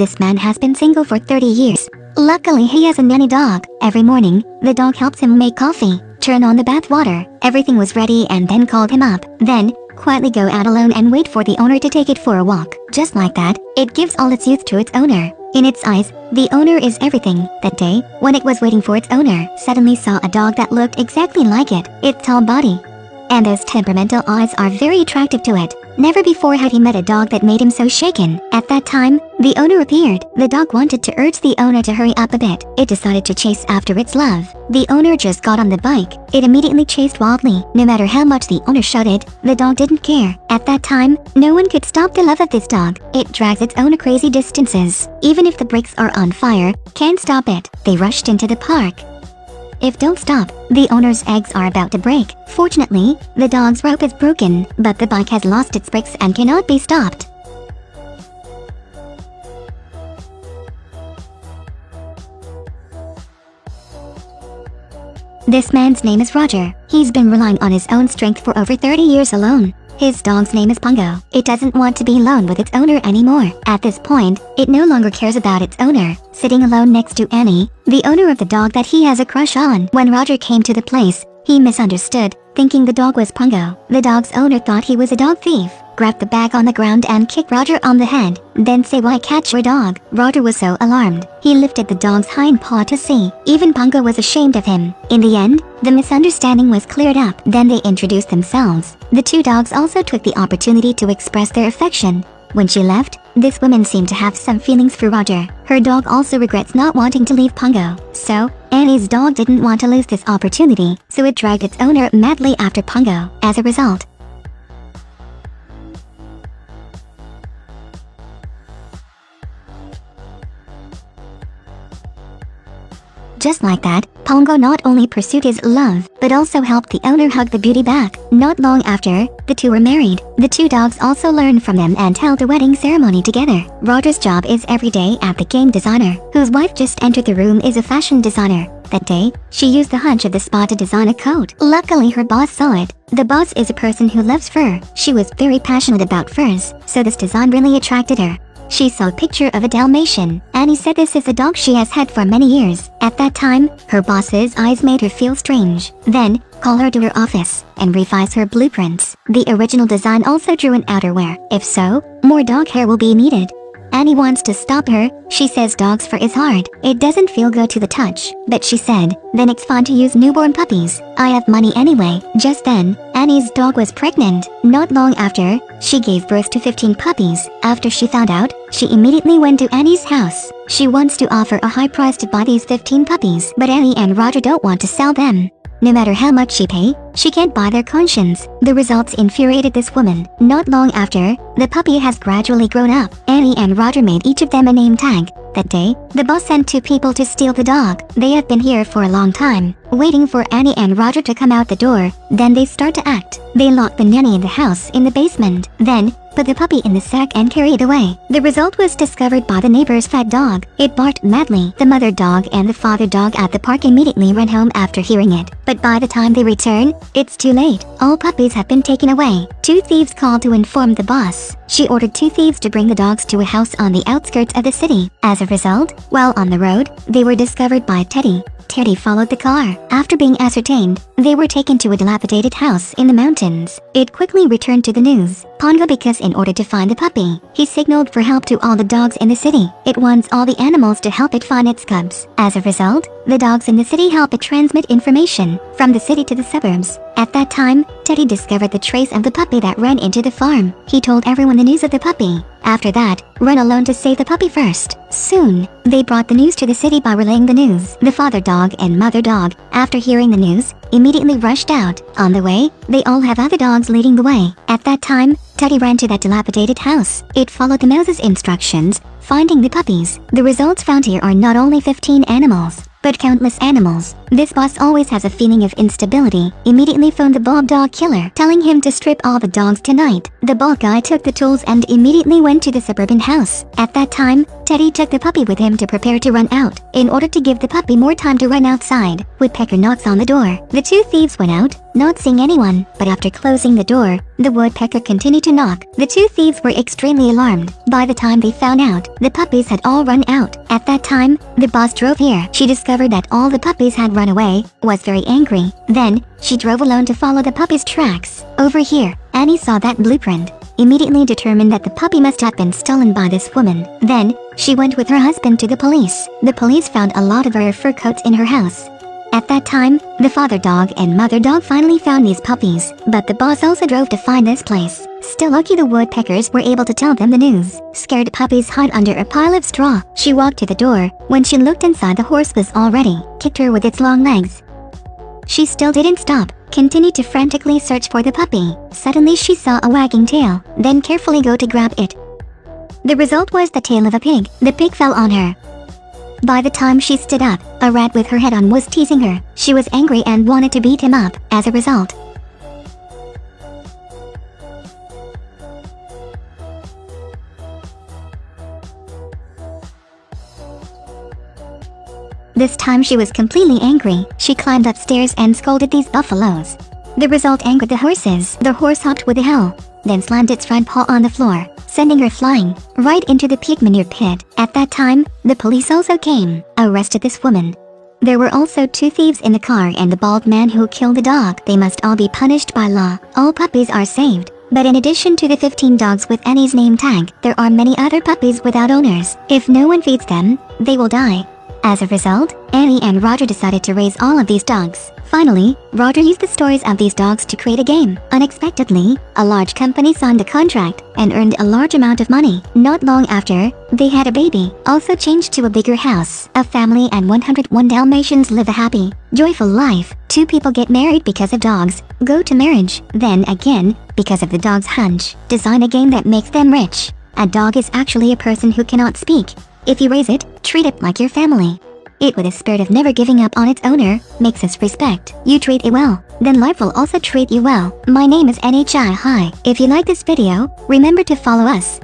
This man has been single for 30 years. Luckily he has a nanny dog. Every morning, the dog helps him make coffee, turn on the bath water. Everything was ready and then called him up. Then, quietly go out alone and wait for the owner to take it for a walk. Just like that, it gives all its youth to its owner. In its eyes, the owner is everything. That day, when it was waiting for its owner, suddenly saw a dog that looked exactly like it. Its tall body and those temperamental eyes are very attractive to it. Never before had he met a dog that made him so shaken. At that time, the owner appeared. The dog wanted to urge the owner to hurry up a bit. It decided to chase after its love. The owner just got on the bike. It immediately chased wildly. No matter how much the owner shouted, the dog didn't care. At that time, no one could stop the love of this dog. It drags its owner crazy distances. Even if the brakes are on fire, can't stop it. They rushed into the park. If don't stop, the owner's eggs are about to break. Fortunately, the dog's rope is broken, but the bike has lost its brakes and cannot be stopped. This man's name is Roger. He's been relying on his own strength for over 30 years alone. His dog's name is Pongo. It doesn't want to be alone with its owner anymore. At this point, it no longer cares about its owner. Sitting alone next to Annie, the owner of the dog that he has a crush on. When Roger came to the place, he misunderstood, thinking the dog was Pongo. The dog's owner thought he was a dog thief, grabbed the bag on the ground and kicked Roger on the head, then say, "Why catch your dog?" Roger was so alarmed, he lifted the dog's hind paw to see. Even Pongo was ashamed of him. In the end, the misunderstanding was cleared up. Then they introduced themselves. The two dogs also took the opportunity to express their affection. When she left, this woman seemed to have some feelings for Roger. Her dog also regrets not wanting to leave Pongo. So, Annie's dog didn't want to lose this opportunity, so it dragged its owner madly after Pongo. As a result, just like that, Pongo not only pursued his love, but also helped the owner hug the beauty back. Not long after, the two were married. The two dogs also learned from them and held a wedding ceremony together. Roger's job is every day at the game designer, whose wife just entered the room is a fashion designer. That day, she used the hunch of the spot to design a coat. Luckily her boss saw it. The boss is a person who loves fur. She was very passionate about furs, so this design really attracted her. She saw a picture of a Dalmatian. Annie said this is a dog she has had for many years. At that time, her boss's eyes made her feel strange. Then, call her to her office and revise her blueprints. The original design also drew an outerwear. If so, more dog hair will be needed. Annie wants to stop her. She says dog's fur is hard. It doesn't feel good to the touch. But she said, then it's fun to use newborn puppies. I have money anyway. Just then, Annie's dog was pregnant. Not long after, she gave birth to 15 puppies. After she found out, she immediately went to Annie's house. She wants to offer a high price to buy these 15 puppies. But Annie and Roger don't want to sell them. No matter how much she pay, she can't buy their conscience. The results infuriated this woman. Not long after, the puppy has gradually grown up. Annie and Roger made each of them a name tag. That day, the boss sent 2 people to steal the dog. They have been here for a long time, waiting for Annie and Roger to come out the door. Then they start to act. They lock the nanny in the house in the basement. Then, put the puppy in the sack and carry it away. The result was discovered by the neighbor's fat dog. It barked madly. The mother dog and the father dog at the park immediately ran home after hearing it. But by the time they return, it's too late. All puppies have been taken away. 2 thieves called to inform the boss. She ordered 2 thieves to bring the dogs to a house on the outskirts of the city. As a result, while on the road, they were discovered by Teddy. Teddy followed the car. After being ascertained, they were taken to a dilapidated house in the mountains. It quickly returned to the news. Pongo, because in order to find the puppy, he signaled for help to all the dogs in the city. It wants all the animals to help it find its cubs. As a result, the dogs in the city help it transmit information from the city to the suburbs. At that time, Teddy discovered the trace of the puppy that ran into the farm. He told everyone the news of the puppy. After that, run alone to save the puppy first. Soon, they brought the news to the city by relaying the news. The father dog and mother dog, after hearing the news, immediately rushed out. On the way, they all have other dogs leading the way. At that time, Teddy ran to that dilapidated house. It followed the mouse's instructions, finding the puppies. The results found here are not only 15 animals, but countless animals. This boss always has a feeling of instability. Immediately phoned the bald dog killer, telling him to strip all the dogs tonight. The bald guy took the tools and immediately went to the suburban house. At that time, Teddy Teddy took the puppy with him to prepare to run out. In order to give the puppy more time to run outside, Woodpecker knocks on the door. The two thieves went out, not seeing anyone, but after closing the door, the Woodpecker continued to knock. The two thieves were extremely alarmed. By the time they found out, the puppies had all run out. At that time, the boss drove here. She discovered that all the puppies had run away, was very angry. Then, she drove alone to follow the puppies' tracks. Over here, Annie saw that blueprint. Immediately determined that the puppy must have been stolen by this woman. Then, she went with her husband to the police. The police found a lot of rare fur coats in her house. At that time, the father dog and mother dog finally found these puppies, but the boss also drove to find this place. Still lucky the Woodpeckers were able to tell them the news. Scared puppies hid under a pile of straw. She walked to the door. When she looked inside, the horse was already kicked her with its long legs. She still didn't stop, continued to frantically search for the puppy. Suddenly she saw a wagging tail, then carefully go to grab it. The result was the tail of a pig. The pig fell on her. By the time she stood up, a rat with her head on was teasing her. She was angry and wanted to beat him up. As a result, this time she was completely angry. She climbed upstairs and scolded these buffaloes. The result angered the horses. The horse hopped with a howl, then slammed its front paw on the floor, sending her flying right into the pig manure pit. At that time, the police also came, arrested this woman. There were also two thieves in the car and the bald man who killed the dog. They must all be punished by law. All puppies are saved. But in addition to the 15 dogs with Annie's name tag, there are many other puppies without owners. If no one feeds them, they will die. As a result, Annie and Roger decided to raise all of these dogs. Finally, Roger used the stories of these dogs to create a game. Unexpectedly, a large company signed a contract and earned a large amount of money. Not long after, they had a baby, also changed to a bigger house. A family and 101 Dalmatians live a happy, joyful life. Two people get married because of dogs, go to marriage, then again, because of the dog's hunch. Design a game that makes them rich. A dog is actually a person who cannot speak. If you raise it, treat it like your family. It with a spirit of never giving up on its owner, makes us respect. You treat it well, then life will also treat you well. My name is NHI Hi. If you like this video, remember to follow us.